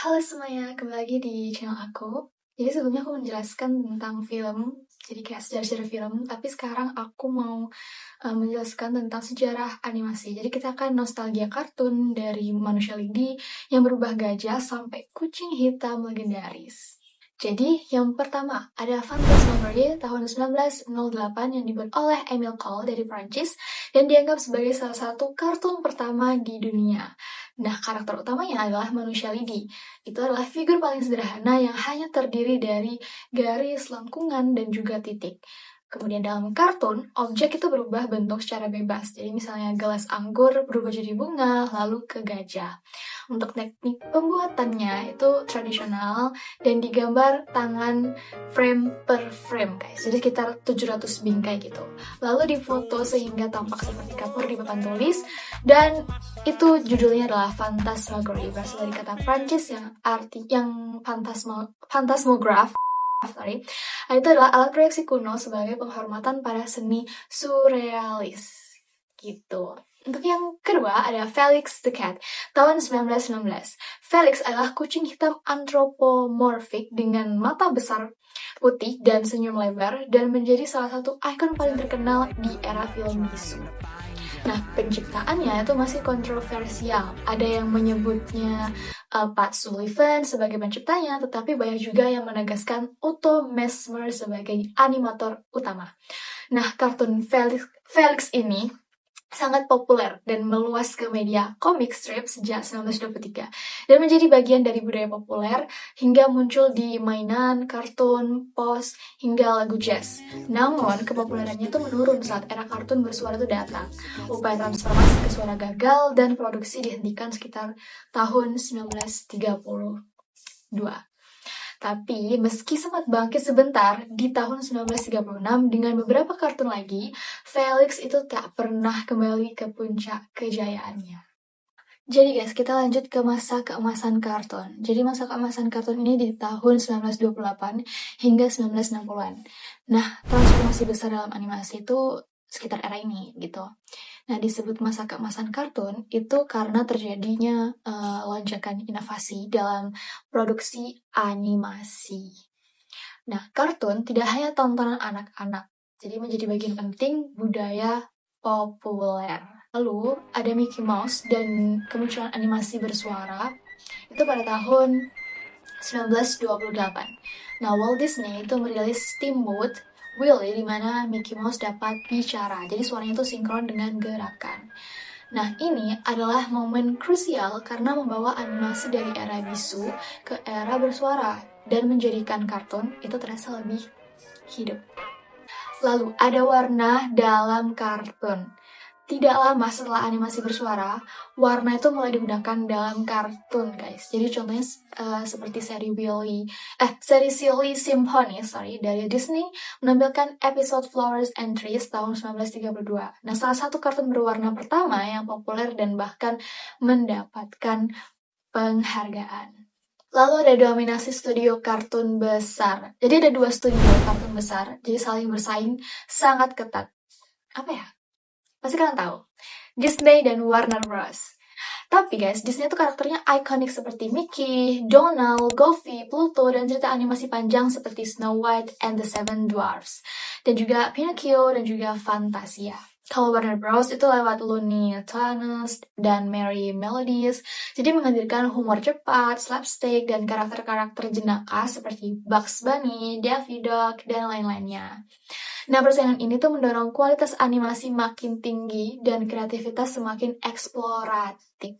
Halo semuanya, kembali lagi di channel aku. Jadi sebelumnya aku menjelaskan tentang film, jadi kayak sejarah-sejarah film, tapi sekarang aku mau menjelaskan tentang sejarah animasi. Jadi kita akan nostalgia kartun dari manusia lidi yang berubah gajah sampai kucing hitam legendaris. Jadi, yang pertama ada Phantasmagoria tahun 1908 yang dibuat oleh Emile Cole dari Prancis dan dianggap sebagai salah satu kartun pertama di dunia. Nah, karakter utamanya adalah manusia lidi. Itu adalah figur paling sederhana yang hanya terdiri dari garis, lengkungan, dan juga titik. Kemudian dalam kartun, objek itu berubah bentuk secara bebas. Jadi misalnya gelas anggur berubah jadi bunga, lalu ke gajah. Untuk teknik pembuatannya itu tradisional dan digambar tangan frame per frame guys. Jadi sekitar 700 bingkai gitu. Lalu difoto sehingga tampak seperti kapur di papan tulis dan itu judulnya adalah Phantasmagoria, berasal dari kata Prancis yang phantasmograph. Sorry, itu adalah alat proyeksi kuno sebagai penghormatan pada seni surrealis gitu. Untuk yang kedua ada Felix the Cat tahun 1919. Felix adalah kucing hitam antropomorfik dengan mata besar putih dan senyum lebar dan menjadi salah satu ikon paling terkenal di era film bisu. Nah, penciptaannya itu masih kontroversial. Ada yang menyebutnya Pat Sullivan sebagai penciptanya, tetapi banyak juga yang menegaskan Otto Messmer sebagai animator utama. Nah, kartun Felix ini sangat populer dan meluas ke media comic strip sejak 1923 dan menjadi bagian dari budaya populer hingga muncul di mainan, kartun, pos, hingga lagu jazz. Namun, kepopulerannya itu menurun saat era kartun bersuara itu datang. Upaya transformasi ke suara gagal dan produksi dihentikan sekitar tahun 1932. Tapi, meski sempat bangkit sebentar di tahun 1936 dengan beberapa kartun lagi, Felix itu tak pernah kembali ke puncak kejayaannya. Jadi guys, kita lanjut ke masa keemasan kartun. Jadi masa keemasan kartun ini di tahun 1928 hingga 1960-an. Nah, transformasi besar dalam animasi itu sekitar era ini gitu. Nah, disebut masa keemasan kartun itu karena terjadinya lonjakan inovasi dalam produksi animasi. Nah, kartun tidak hanya tontonan anak-anak, jadi menjadi bagian penting budaya populer. Lalu, ada Mickey Mouse dan kemunculan animasi bersuara itu pada tahun 1928. Nah, Walt Disney itu merilis Steamboat Willie di mana Mickey Mouse dapat bicara. Jadi suaranya itu sinkron dengan gerakan. Nah, ini adalah momen krusial karena membawa animasi dari era bisu ke era bersuara dan menjadikan kartun itu terasa lebih hidup. Lalu, ada warna dalam kartun. Tidak lama setelah animasi bersuara, warna itu mulai digunakan dalam kartun, guys. Jadi contohnya seperti seri Silly Symphony, dari Disney menampilkan episode Flowers and Trees tahun 1932. Nah, salah satu kartun berwarna pertama yang populer dan bahkan mendapatkan penghargaan. Lalu ada dominasi studio kartun besar. Jadi ada 2 studio kartun besar, jadi saling bersaing sangat ketat. Apa ya? Pasti kalian tahu. Disney dan Warner Bros. Tapi guys, Disney itu karakternya ikonik seperti Mickey, Donald, Goofy, Pluto, dan cerita animasi panjang seperti Snow White and the Seven Dwarfs. Dan juga Pinocchio dan juga Fantasia. Kalau Warner Bros. Itu lewat Looney Tunes dan Merry Melodies, jadi menghadirkan humor cepat, slapstick, dan karakter-karakter jenaka seperti Bugs Bunny, Daffy Duck, dan lain-lainnya. Nah, persaingan ini tuh mendorong kualitas animasi makin tinggi dan kreativitas semakin eksploratif.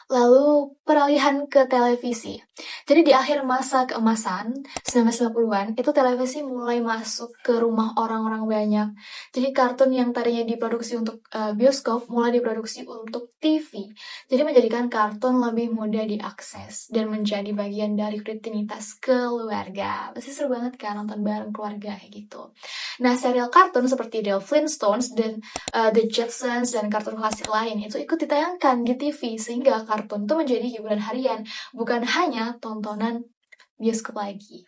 Lalu, peralihan ke televisi. Jadi di akhir masa keemasan, 1950-an, itu televisi mulai masuk ke rumah orang-orang banyak. Jadi kartun yang tadinya diproduksi untuk bioskop, mulai diproduksi untuk TV. Jadi menjadikan kartun lebih mudah diakses dan menjadi bagian dari rutinitas keluarga. Pasti seru banget kan nonton bareng keluarga kayak gitu. Nah, serial kartun seperti The Flintstones dan The Jetsons dan kartun klasik lain itu ikut ditayangkan di TV sehingga kartun itu menjadi hiburan harian, bukan hanya tontonan bioskop lagi.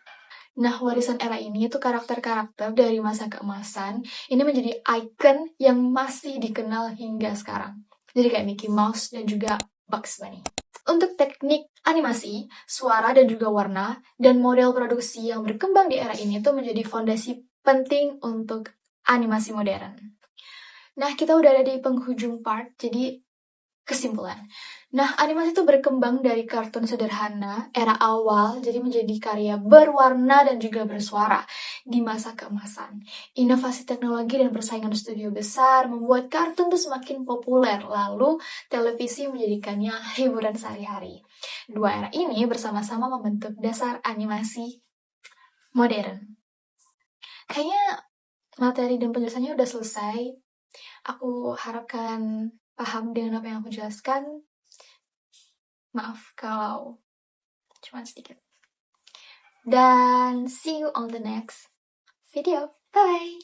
Nah, warisan era ini itu karakter-karakter dari masa keemasan ini menjadi ikon yang masih dikenal hingga sekarang. Jadi kayak Mickey Mouse dan juga Bugs Bunny. Untuk teknik animasi, suara dan juga warna, dan model produksi yang berkembang di era ini tuh menjadi fondasi penting untuk animasi modern. Nah, kita udah ada di penghujung part, jadi kesimpulan. Nah, animasi itu berkembang dari kartun sederhana era awal jadi menjadi karya berwarna dan juga bersuara di masa keemasan. Inovasi teknologi dan persaingan studio besar membuat kartun itu semakin populer, lalu televisi menjadikannya hiburan sehari-hari. Dua era ini bersama-sama membentuk dasar animasi modern. Kayaknya materi dan penjelasannya udah selesai. Aku harap kalian paham dengan apa yang aku jelaskan. Maaf kalau cuma sedikit. Dan see you on the next video. Bye!